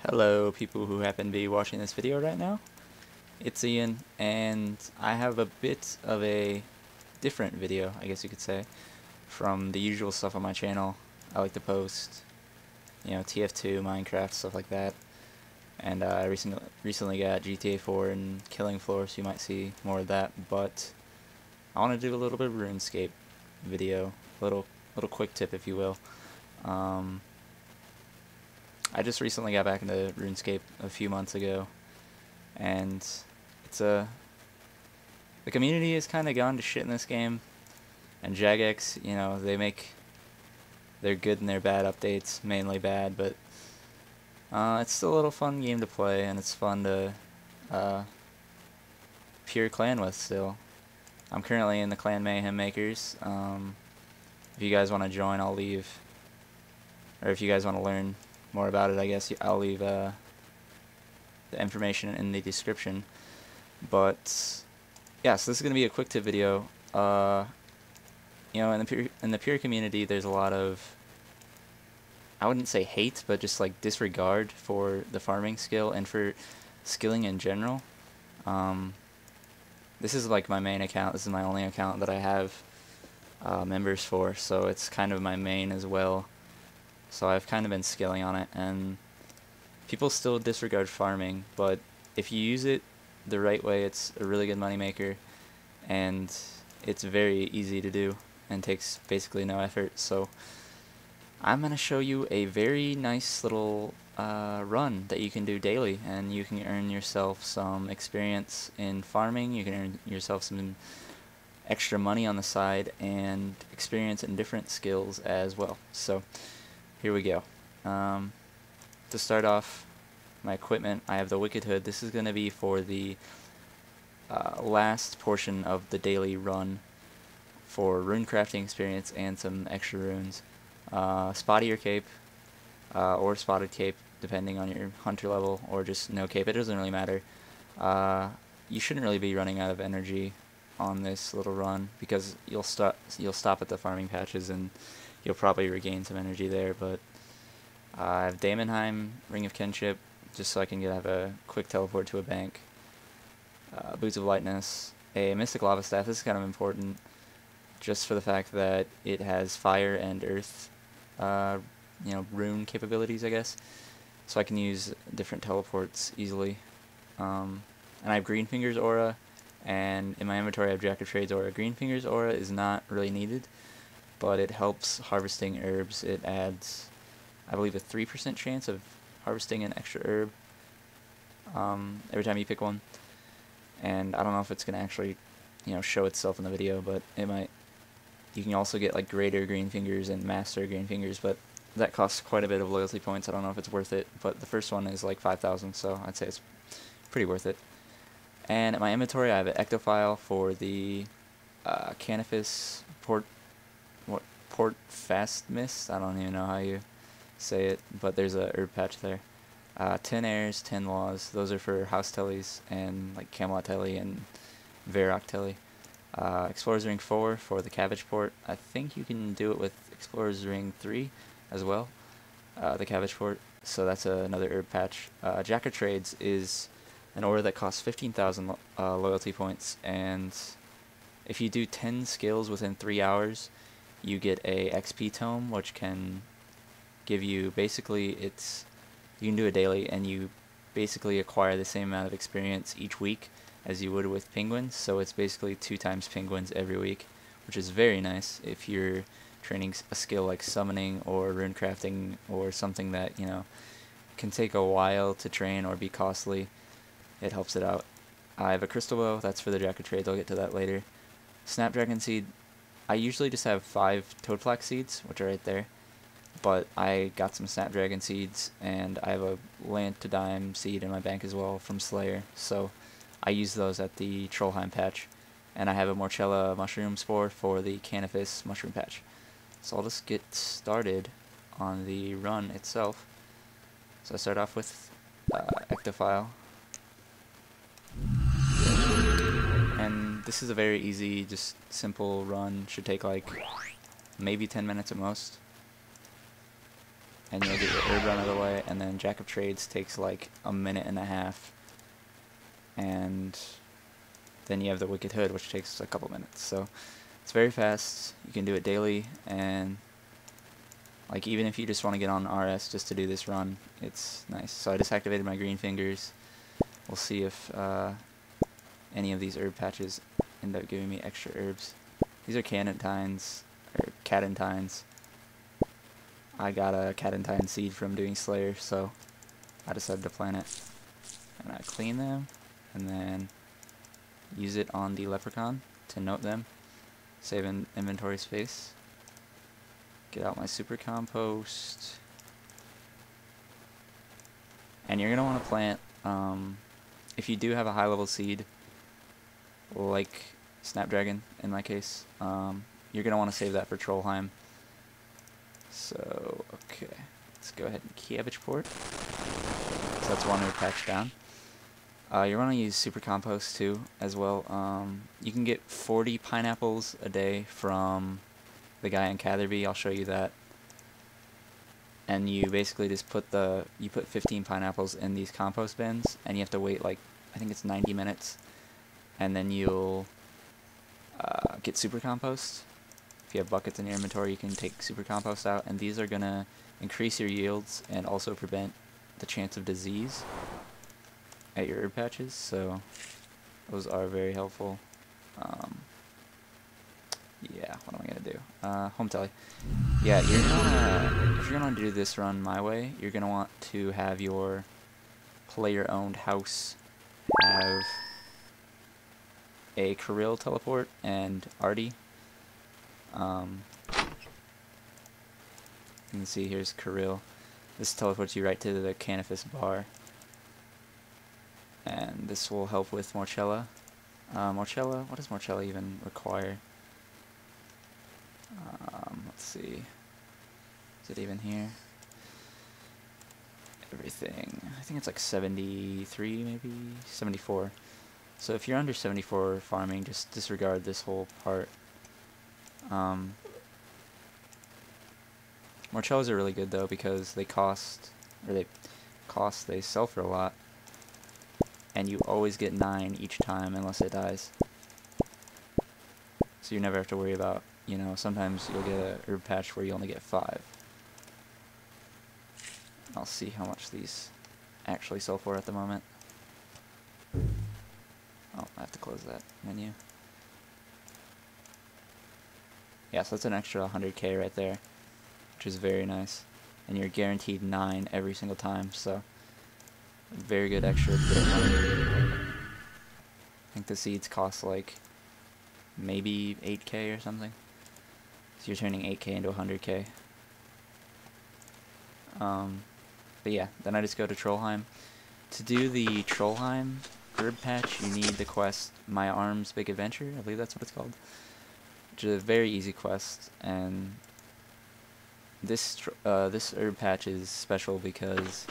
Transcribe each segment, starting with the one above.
Hello people who happen to be watching this video right now. It's Ian, and I have a bit of a different video, I guess you could say, from the usual stuff on my channel. I like to post, TF2, Minecraft, stuff like that. And I recently got GTA 4 and Killing Floor, so you might see more of that. But I want to do a little bit of RuneScape video, little quick tip, if you will. I just recently got back into RuneScape a few months ago, and the community has kind of gone to shit in this game, and Jagex, they're good and they're bad updates, mainly bad, but it's still a little fun game to play, and it's fun to pure clan with still. I'm currently in the clan Mayhem Makers. If you guys want to join, I'll leave, or if you guys want to learn more about it, I guess I'll leave the information in the description. But yeah, so this is gonna be a quick tip video. In the pure community, there's a lot of, I wouldn't say hate, but just like disregard for the farming skill and for skilling in general. This is like my main account. This is my only account that I have members for, so it's kind of my main as well. So I've kind of been skilling on it, and people still disregard farming, but if you use it the right way, it's a really good money maker, and it's very easy to do and takes basically no effort. So I'm going to show you a very nice little run that you can do daily, and you can earn yourself some experience in farming, you can earn yourself some extra money on the side, and experience in different skills as well. So here we go. To start off, my equipment, I have the Wicked Hood. This is going to be for the last portion of the daily run for runecrafting experience and some extra runes. Spottier cape, or spotted cape, depending on your hunter level, or just no cape. It doesn't really matter. You shouldn't really be running out of energy on this little run, because you'll stop at the farming patches and you'll probably regain some energy there. But I have Daemonheim, Ring of Kinship, just so I can have a quick teleport to a bank. Boots of Lightness, a Mystic Lava Staff. This is kind of important, just for the fact that it has fire and earth, rune capabilities, I guess. So I can use different teleports easily. And I have Greenfinger's Aura, and in my inventory I have Jack of Trades Aura. Greenfinger's Aura is not really needed, but it helps harvesting herbs. It adds, I believe, a 3% chance of harvesting an extra herb every time you pick one. And I don't know if it's going to actually, show itself in the video, but it might. You can also get like Greater Greenfingers and Master Greenfingers, but that costs quite a bit of loyalty points. I don't know if it's worth it, but the first one is like 5,000, so I'd say it's pretty worth it. And in my inventory I have an Ectophial for the Canifis Port Fast Mist. I don't even know how you say it, but there's a herb patch there. 10 Airs, 10 Laws. Those are for House Tellies and like Camelot Telly and Varrock Telly. Explorer's Ring 4 for the Cabbage Port. I think you can do it with Explorer's Ring 3 as well, the Cabbage Port. So that's another herb patch. Jack of Trades is an aura that costs 15,000 loyalty points, and if you do 10 skills within 3 hours, you get a XP tome, which can give you, basically, you can do it daily, and you basically acquire the same amount of experience each week as you would with penguins. So it's basically 2 times penguins every week, which is very nice if you're training a skill like summoning or runecrafting, or something that can take a while to train or be costly. It helps it out. I have a Crystal Bow. That's for the Jack of Trades. I'll get to that later. Snapdragon Seed. I usually just have 5 Toadflax Seeds, which are right there, but I got some Snapdragon Seeds, and I have a Lantodime Seed in my bank as well from Slayer, so I use those at the Trollheim patch. And I have a Morchella Mushroom Spore for the Canifis Mushroom patch. So I'll just get started on the run itself. So I start off with Ectophial. And this is a very easy, just simple run. Should take like maybe 10 minutes at most. and you'll get your herb run out of the way, and then Jack of Trades takes like a minute and a half, and then you have the Wicked Hood, which takes a couple minutes. So it's very fast. You can do it daily, and like even if you just want to get on RS just to do this run, it's nice. So I just activated my green fingers. We'll see if any of these herb patches end up giving me extra herbs. These are Cadentines, or Cadentines. I got a Cadentine seed from doing Slayer, so I decided to plant it. And I clean them, and then use it on the leprechaun to note them. Save in inventory space. Get out my super compost. And you're going to want to plant, if you do have a high level seed, like Snapdragon in my case, you're going to want to save that for Trollheim. So, okay, let's go ahead and cabbage port. So that's one herb patch down. You want to use super compost too, as well. You can get 40 pineapples a day from the guy in Catherby. I'll show you that. And you basically just put 15 pineapples in these compost bins, and you have to wait like, I think it's 90 minutes, and then you'll get super compost. If you have buckets in your inventory, you can take super compost out, and these are gonna increase your yields and also prevent the chance of disease at your herb patches, so those are very helpful. Yeah, what am I gonna do? Home telly. Yeah, if you're gonna do this run my way, you're gonna want to have your player-owned house have a Kharyll teleport and Ardougne. You can see here's Kharyll. This teleports you right to the Canifis bar. And this will help with morchella. Morchella, what does morchella even require? Let's see. Is it even here? Everything. I think it's like 73, maybe 74. So if you're under 74 farming, just disregard this whole part. Morchellas are really good though because they they sell for a lot, and you always get 9 each time unless it dies. So you never have to worry about, you know, sometimes you'll get a herb patch where you only get 5. I'll see how much these actually sell for at the moment. Oh, I have to close that menu. Yeah, so that's an extra 100k right there, which is very nice. And you're guaranteed 9 every single time, so very good extra bit of money. I think the seeds cost like maybe 8k or something. So you're turning 8k into 100k. But yeah, then I just go to Trollheim. To do the Trollheim herb patch, you need the quest My Arms Big Adventure, I believe that's what it's called. Which is a very easy quest, and this herb patch is special because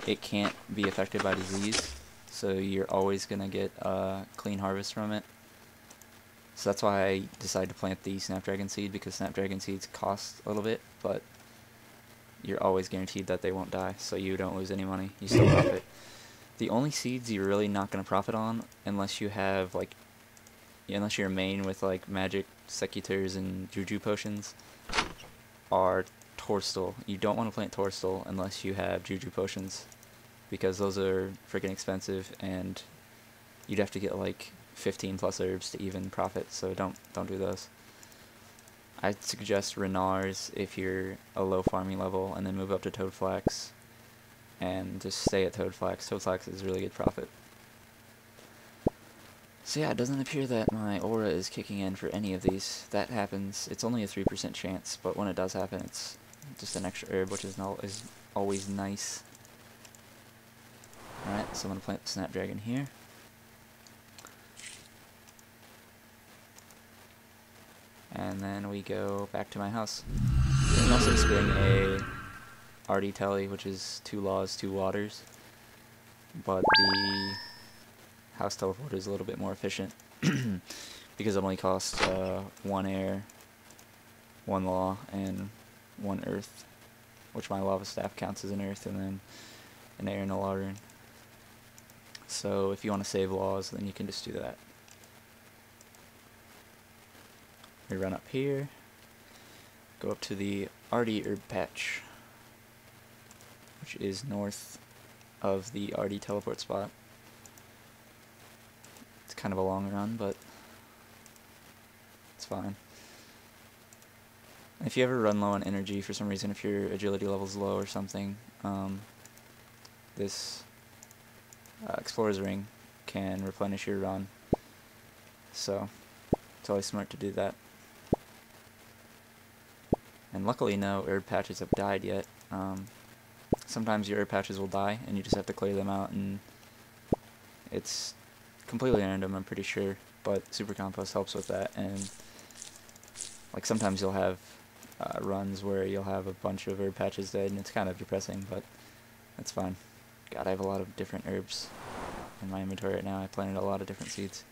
it can't be affected by disease, so you're always gonna get a clean harvest from it. So that's why I decided to plant the Snapdragon seed, because Snapdragon seeds cost a little bit, but you're always guaranteed that they won't die, so you don't lose any money. You still profit. The only seeds you're really not gonna profit on, unless you have like, unless you're a main with like magic secutors and juju potions, are Torstal. You don't want to plant Torstal unless you have juju potions, because those are freaking expensive, and you'd have to get like 15 plus herbs to even profit, so don't do those. I'd suggest Renars if you're a low farming level, and then move up to Toadflax and just stay at Toadflax. Toadflax is really good profit. So yeah, it doesn't appear that my aura is kicking in for any of these. That happens. It's only a 3% chance, but when it does happen, it's just an extra herb, which is always nice. Alright, so I'm going to plant the Snapdragon here. And then we go back to my house. You can also spring a Artie Telly, which is 2 laws, 2 waters. But the house teleport is a little bit more efficient because it only costs 1 air, 1 law, and 1 earth, which my lava staff counts as an earth, and then an air and a water rune. So if you want to save laws, then you can just do that. We run up here, go up to the Ardy herb patch, which is north of the Ardy teleport spot. It's kind of a long run, but it's fine. If you ever run low on energy for some reason, if your agility level's low or something, this Explorer's Ring can replenish your run. So it's always smart to do that. And luckily no herb patches have died yet. Sometimes your herb patches will die and you just have to clear them out, and it's completely random, I'm pretty sure, but supercompost helps with that. And like sometimes you'll have runs where you'll have a bunch of herb patches dead, and it's kind of depressing, but that's fine. God, I have a lot of different herbs in my inventory right now. I planted a lot of different seeds.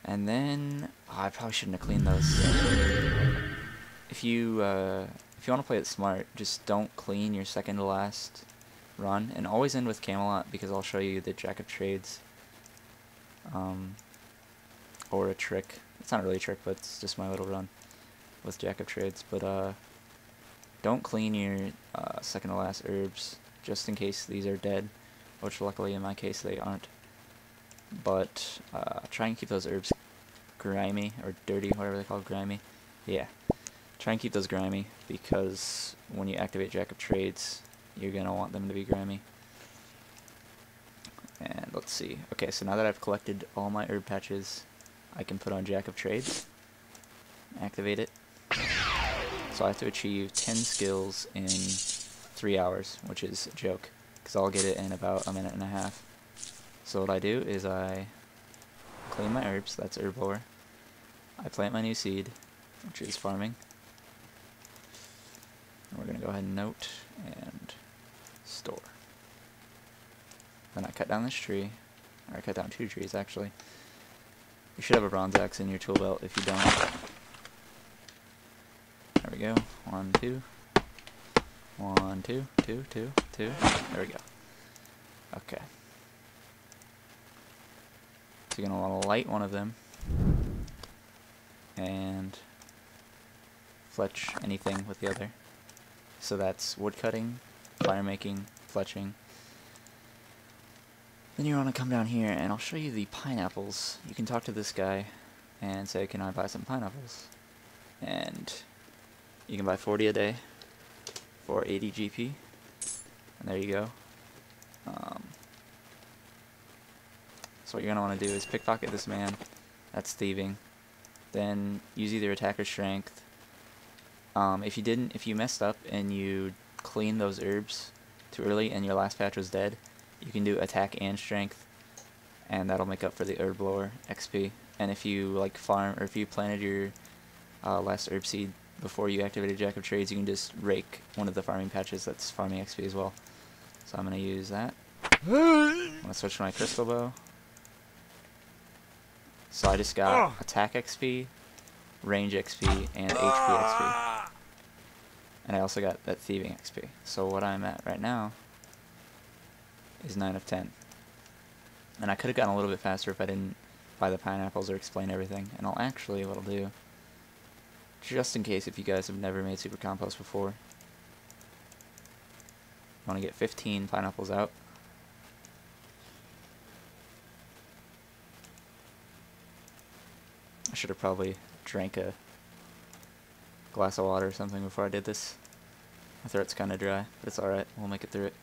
And then I probably shouldn't have cleaned those. If you want to play it smart, just don't clean your second to last run, and always end with Camelot, because I'll show you the Jack of Trades, or a trick. It's not really a trick, but it's just my little run with Jack of Trades. But don't clean your second to last herbs, just in case these are dead, which luckily in my case they aren't. But try and keep those herbs grimy, or dirty, whatever they call it, grimy. Yeah. Try and keep those grimy, because when you activate Jack of Trades, you're going to want them to be grimy. And let's see. Okay, so now that I've collected all my herb patches, I can put on Jack of Trades, activate it. So I have to achieve 10 skills in 3 hours, which is a joke, because I'll get it in about a minute and a half. So what I do is I clean my herbs, that's herb lore. I plant my new seed, which is farming. We're going to go ahead and note and store. Then I cut down this tree, or I cut down 2 trees actually. You should have a bronze axe in your tool belt. If you don't, there we go. 1, 2. 1, 2, 2, 2, 2. There we go. Okay. So you're going to want to light one of them and fletch anything with the other. So that's wood cutting, fire making, fletching. Then you want to come down here, and I'll show you the pineapples. You can talk to this guy and say, can I buy some pineapples? And you can buy 40 a day for 80 GP. And there you go. So what you're going to want to do is pickpocket this man. That's thieving. Then use either attack or strength. If you messed up and you cleaned those herbs too early and your last patch was dead, you can do attack and strength, and that'll make up for the herb lore XP. And if you like farm, or if you planted your last herb seed before you activated Jack of Trades, you can just rake one of the farming patches that's farming XP as well. So I'm going to use that. I'm going to switch to my crystal bow. So I just got attack XP, range XP, and HP XP. And I also got that thieving XP. So what I'm at right now is 9 of 10. And I could have gotten a little bit faster if I didn't buy the pineapples or explain everything. And I'll actually, what I'll do, just in case if you guys have never made super compost before, you want to get 15 pineapples out. I should have probably drank a glass of water or something before I did this. My throat's kind of dry, but it's alright, we'll make it through it.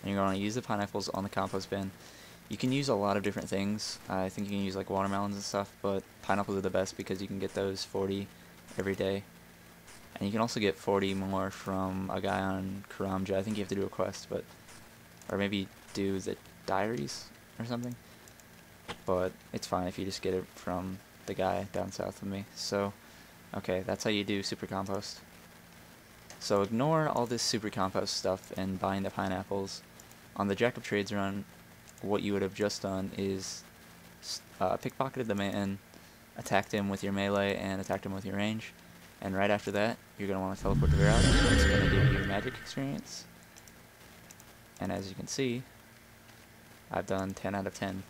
And you're going to use the pineapples on the compost bin. You can use a lot of different things. I think you can use like watermelons and stuff, but pineapples are the best because you can get those 40 every day. And you can also get 40 more from a guy on Karamja. I think you have to do a quest, but or maybe do the diaries or something. But it's fine if you just get it from the guy down south of me. So, okay, that's how you do super compost. So ignore all this super compost stuff and buying the pineapples. On the Jack of Trades run, what you would have just done is pickpocketed the man, attacked him with your melee, and attacked him with your range, And right after that, you're going to want to teleport to Garage. It's going to give you magic experience. And as you can see, I've done 10 out of 10.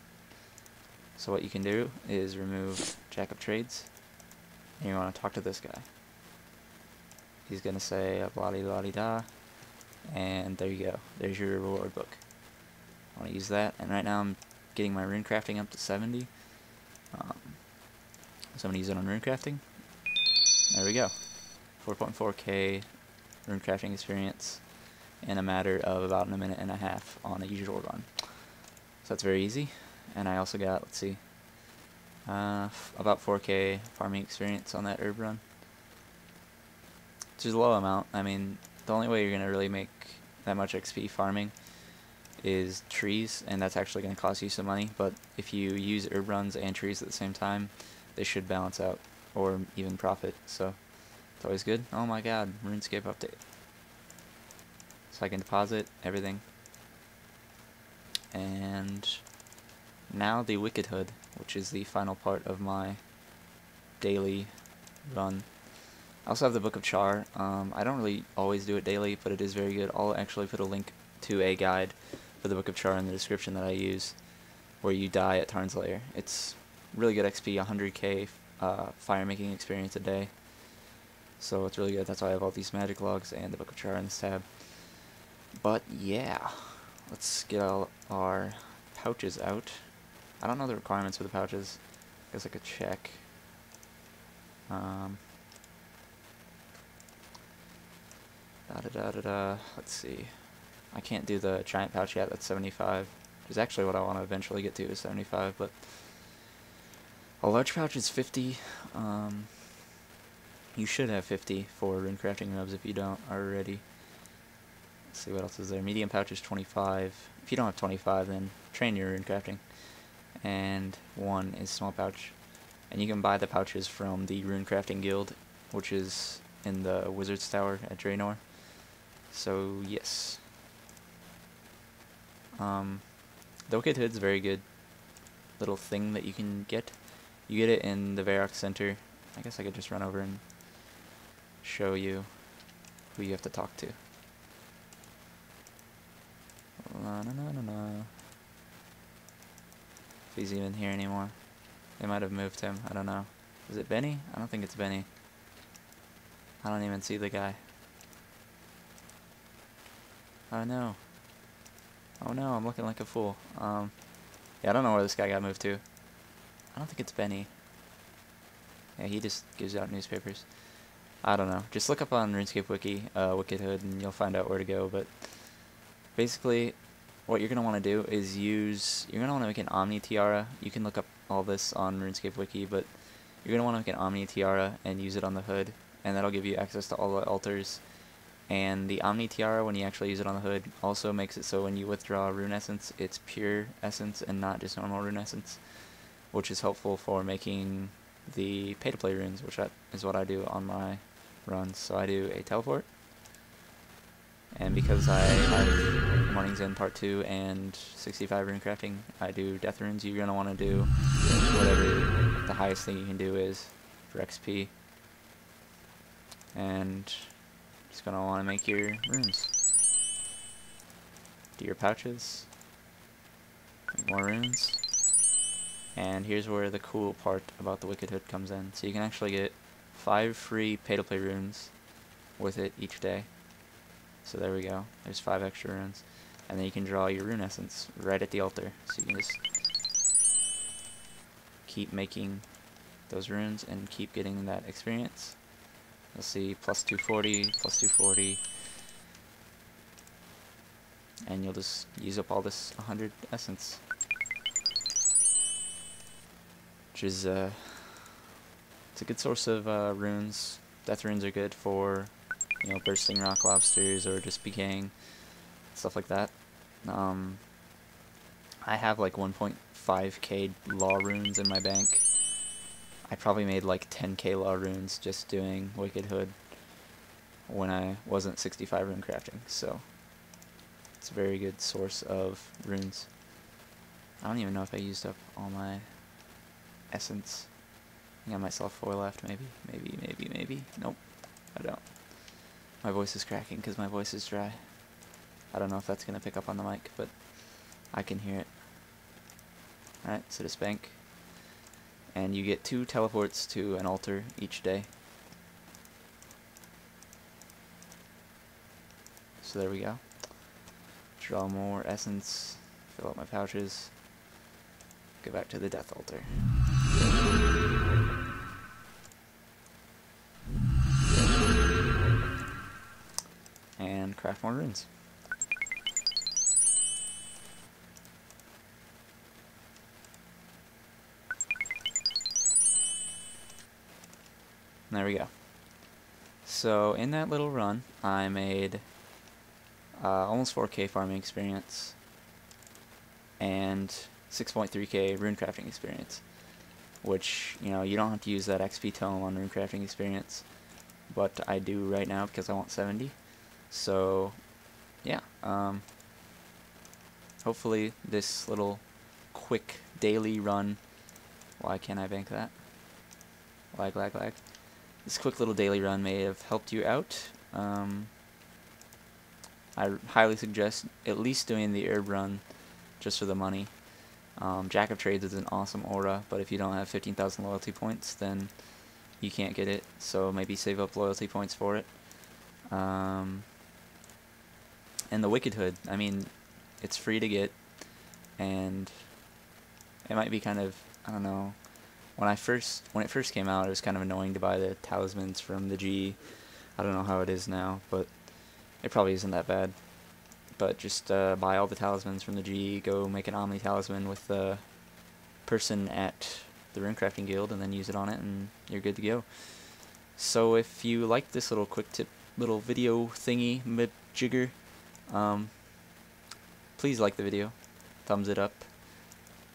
So what you can do is remove Jack of Trades, and you want to talk to this guy. He's going to say blah-de-blah-de-da, and there you go. There's your reward book. I want to use that, and right now I'm getting my runecrafting up to 70. So I'm going to use it on runecrafting. There we go. 4.4k runecrafting experience in a matter of about a minute and a half on a usual run. So that's very easy. And I also got, let's see, about 4k farming experience on that herb run. Which is a low amount. I mean, the only way you're going to really make that much XP farming is trees, and that's actually going to cost you some money. But if you use herb runs and trees at the same time, they should balance out, or even profit. So it's always good. Oh my god, RuneScape update. So I can deposit everything. And now the Wicked Hood, which is the final part of my daily run. I also have the Book of Char. I don't really always do it daily, but it is very good. I'll actually put a link to a guide for the Book of Char in the description that I use, where you die at Tarn's Lair. It's really good XP, 100k fire making experience a day. So it's really good. That's why I have all these magic logs and the Book of Char in this tab. But yeah, let's get all our pouches out. I don't know the requirements for the pouches. I guess I could check. Let's see. I can't do the giant pouch yet. That's 75. Which is actually what I want to eventually get to, is 75. But a large pouch is 50. You should have 50 for runecrafting rubs if you don't already. Let's see what else is there. Medium pouch is 25. If you don't have 25, then train your runecrafting. And 1 is small pouch. And you can buy the pouches from the Runecrafting Guild, which is in the Wizard's Tower at Draynor. So yes. The Wicked Hood's a very good little thing that you can get. You get it in the Varrock Center. I guess I could just run over and show you who you have to talk to. If he's even here anymore. They might have moved him. I don't know. Is it Benny? I don't think it's Benny. I don't even see the guy. Oh no. Oh no, I'm looking like a fool. Yeah, I don't know where this guy got moved to. I don't think it's Benny. Yeah, he just gives out newspapers. I don't know. Just look up on RuneScape Wiki, Wicked Hood, and you'll find out where to go. But basically, what you're going to want to do is you're going to want to make an Omni Tiara. You can look up all this on RuneScape Wiki, but you're going to want to make an Omni Tiara and use it on the hood, and that'll give you access to all the altars. And the Omni Tiara, when you actually use it on the hood, also makes it so when you withdraw Rune Essence, it's pure essence and not just normal Rune Essence, which is helpful for making the pay-to-play runes, which is what I do on my runs. So I do a teleport, and because I have Morning's End Part 2 and 65 runecrafting, I do death runes. You're going to want to do whatever the highest thing you can do is for XP. And just going to want to make your runes. Do your pouches. Make more runes. And here's where the cool part about the Wicked Hood comes in. So you can actually get 5 free pay-to-play runes with it each day. So there we go. There's 5 extra runes. And then you can draw your rune essence right at the altar. So you can just keep making those runes and keep getting that experience. You'll see plus 240, plus 240. And you'll just use up all this 100 essence. Which is it's a good source of runes. Death runes are good for, you know, bursting rock lobsters or just decaying, stuff like that. I have like 1.5k law runes in my bank. I probably made like 10k law runes just doing Wicked Hood when I wasn't 65 rune crafting, so it's a very good source of runes. I don't even know if I used up all my essence. I got myself 4 left, maybe. Nope, I don't. My voice is cracking because my voice is dry. I don't know if that's going to pick up on the mic, but I can hear it. Alright, so this bank. And you get 2 teleports to an altar each day. So there we go. Draw more essence, fill up my pouches, go back to the death altar. And craft more runes. There we go. So in that little run, I made almost 4k farming experience and 6.3k runecrafting experience, which, you know, you don't have to use that XP tome on runecrafting experience, but I do right now because I want 70. So yeah, hopefully this little quick daily run, why can't I bank that? Lag. This quick little daily run may have helped you out. I highly suggest at least doing the herb run just for the money. Jack of Trades is an awesome aura, but if you don't have 15,000 loyalty points, then you can't get it, so maybe save up loyalty points for it. And the Wicked Hood, I mean, it's free to get, and it might be kind of, I don't know, when it first came out, it was kind of annoying to buy the talismans from the G. I don't know how it is now, but it probably isn't that bad. But just buy all the talismans from the G, go make an Omni talisman with the person at the Runecrafting Guild, and then use it on it, and you're good to go. So if you like this little quick tip, little video thingy, jigger, please like the video, thumbs it up,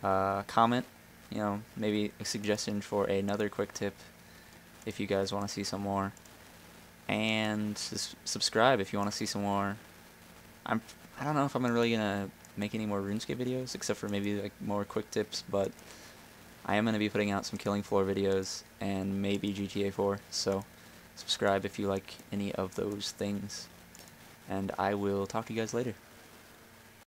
comment, you know, maybe a suggestion for another quick tip if you guys want to see some more, and subscribe if you want to see some more. I don't know if I'm really gonna make any more RuneScape videos, except for maybe like more quick tips, but I am gonna be putting out some Killing Floor videos and maybe GTA 4, so subscribe if you like any of those things, and I will talk to you guys later.